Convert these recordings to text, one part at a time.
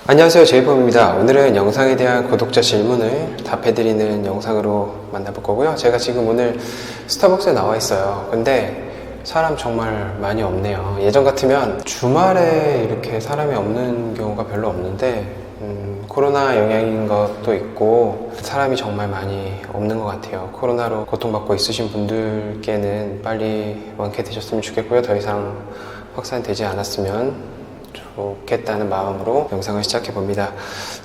안녕하세요, 제이폼입니다. 오늘은 영상에 대한 구독자 질문을 답해드리는 영상으로 만나볼 거고요. 제가 지금 오늘 스타벅스에 나와 있어요. 근데 사람 정말 많이 없네요. 예전 같으면 주말에 이렇게 사람이 없는 경우가 별로 없는데 코로나 영향인 것도 있고 사람이 정말 많이 없는 것 같아요. 코로나로 고통받고 있으신 분들께는 빨리 완쾌되셨으면 좋겠고요. 더 이상 확산되지 않았으면 좋겠다는 마음으로 영상을 시작해봅니다.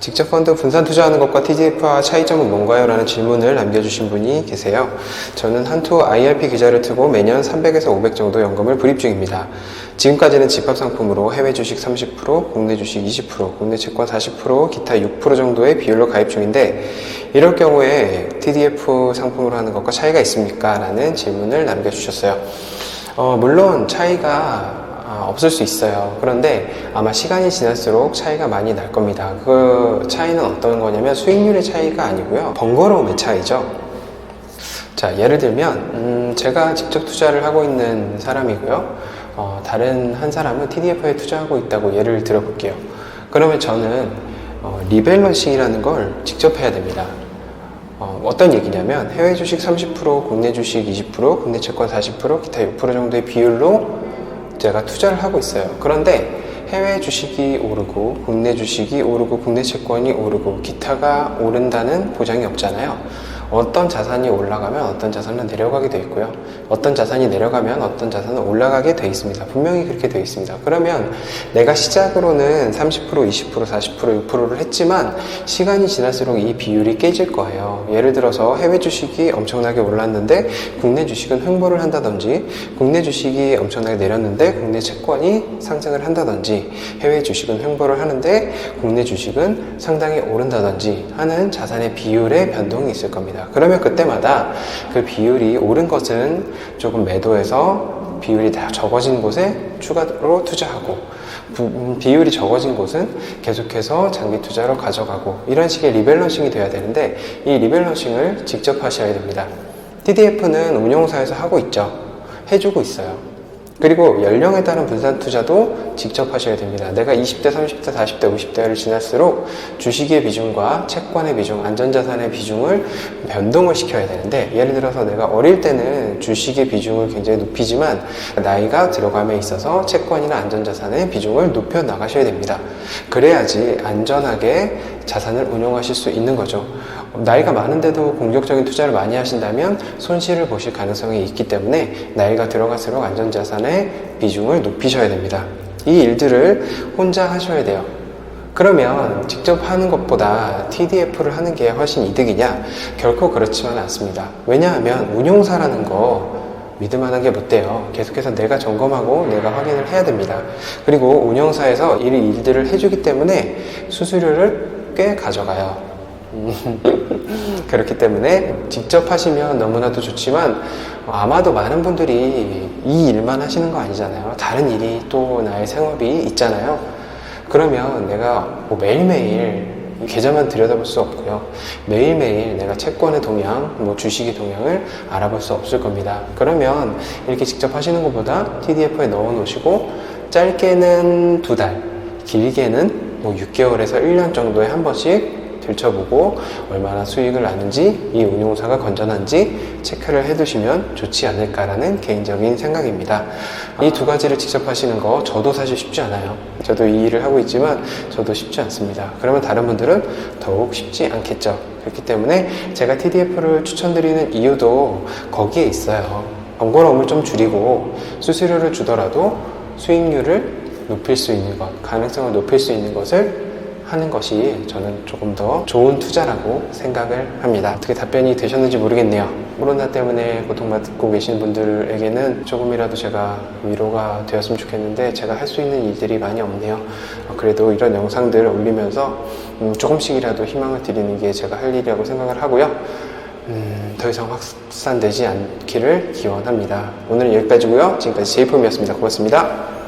직접 펀드 분산 투자하는 것과 TDF와 차이점은 뭔가요? 라는 질문을 남겨주신 분이 계세요. 저는 한투 IRP 계좌를 트고 매년 300에서 500 정도 연금을 불입 중입니다. 지금까지는 집합상품으로 해외 주식 30%, 국내 주식 20%, 국내 채권 40%, 기타 6% 정도의 비율로 가입 중인데 이럴 경우에 TDF 상품으로 하는 것과 차이가 있습니까? 라는 질문을 남겨주셨어요. 물론 차이가 없을 수 있어요. 그런데 아마 시간이 지날수록 차이가 많이 날 겁니다. 그 차이는 어떤 거냐면 수익률의 차이가 아니고요, 번거로움의 차이죠. 자, 예를 들면 제가 직접 투자를 하고 있는 사람이고요, 다른 한 사람은 TDF에 투자하고 있다고 예를 들어볼게요. 그러면 저는 리밸런싱이라는 걸 직접 해야 됩니다. 어떤 얘기냐면 해외 주식 30%, 국내 주식 20%, 국내 채권 40%, 기타 6% 정도의 비율로 제가 투자를 하고 있어요. 그런데 해외 주식이 오르고 국내 주식이 오르고 국내 채권이 오르고 기타가 오른다는 보장이 없잖아요. 어떤 자산이 올라가면 어떤 자산은 내려가게 돼 있고요, 어떤 자산이 내려가면 어떤 자산은 올라가게 돼 있습니다. 분명히 그렇게 돼 있습니다. 그러면 내가 시작으로는 30%, 20%, 40%, 6%를 했지만 시간이 지날수록 이 비율이 깨질 거예요. 예를 들어서 해외 주식이 엄청나게 올랐는데 국내 주식은 횡보를 한다든지, 국내 주식이 엄청나게 내렸는데 국내 채권이 상승을 한다든지, 해외 주식은 횡보를 하는데 국내 주식은 상당히 오른다든지 하는 자산의 비율의 변동이 있을 겁니다. 그러면 그때마다 그 비율이 오른 것은 조금 매도해서 비율이 다 적어진 곳에 추가로 투자하고, 비율이 적어진 곳은 계속해서 장기 투자로 가져가고, 이런 식의 리밸런싱이 돼야 되는데 이 리밸런싱을 직접 하셔야 됩니다. TDF는 운용사에서 하고 있죠. 해주고 있어요. 그리고 연령에 따른 분산 투자도 직접 하셔야 됩니다. 내가 20대, 30대, 40대, 50대를 지날수록 주식의 비중과 채권의 비중, 안전자산의 비중을 변동을 시켜야 되는데, 예를 들어서 내가 어릴 때는 주식의 비중을 굉장히 높이지만 나이가 들어감에 있어서 채권이나 안전자산의 비중을 높여 나가셔야 됩니다. 그래야지 안전하게 자산을 운용하실 수 있는 거죠. 나이가 많은데도 공격적인 투자를 많이 하신다면 손실을 보실 가능성이 있기 때문에 나이가 들어갈수록 안전자산의 비중을 높이셔야 됩니다. 이 일들을 혼자 하셔야 돼요. 그러면 직접 하는 것보다 TDF를 하는 게 훨씬 이득이냐? 결코 그렇지만 않습니다. 왜냐하면 운용사라는 거 믿을만한 게 못 돼요. 계속해서 내가 점검하고 내가 확인을 해야 됩니다. 그리고 운용사에서 이 일들을 해주기 때문에 수수료를 꽤 가져가요. 그렇기 때문에 직접 하시면 너무나도 좋지만 아마도 많은 분들이 이 일만 하시는 거 아니잖아요. 다른 일이 또 나의 생업이 있잖아요. 그러면 내가 매일매일 계좌만 들여다볼 수 없고요, 매일매일 내가 채권의 동향, 주식의 동향을 알아볼 수 없을 겁니다. 그러면 이렇게 직접 하시는 것보다 TDF에 넣어 놓으시고 짧게는 2달, 길게는 6개월에서 1년 정도에 한 번씩 들춰보고 얼마나 수익을 나는지, 이 운용사가 건전한지 체크를 해두시면 좋지 않을까라는 개인적인 생각입니다. 이 두 가지를 직접 하시는 거 저도 사실 쉽지 않아요. 저도 이 일을 하고 있지만 저도 쉽지 않습니다. 그러면 다른 분들은 더욱 쉽지 않겠죠. 그렇기 때문에 제가 TDF를 추천드리는 이유도 거기에 있어요. 번거로움을 좀 줄이고 수수료를 주더라도 수익률을 높일 수 있는 것, 가능성을 높일 수 있는 것을 하는 것이 저는 조금 더 좋은 투자라고 생각을 합니다. 어떻게 답변이 되셨는지 모르겠네요. 코로나 때문에 고통받고 계신 분들에게는 조금이라도 제가 위로가 되었으면 좋겠는데 제가 할 수 있는 일들이 많이 없네요. 그래도 이런 영상들을 올리면서 조금씩이라도 희망을 드리는 게 제가 할 일이라고 생각을 하고요. 더 이상 확산되지 않기를 기원합니다. 오늘은 여기까지고요. 지금까지 제이폼이었습니다. 고맙습니다.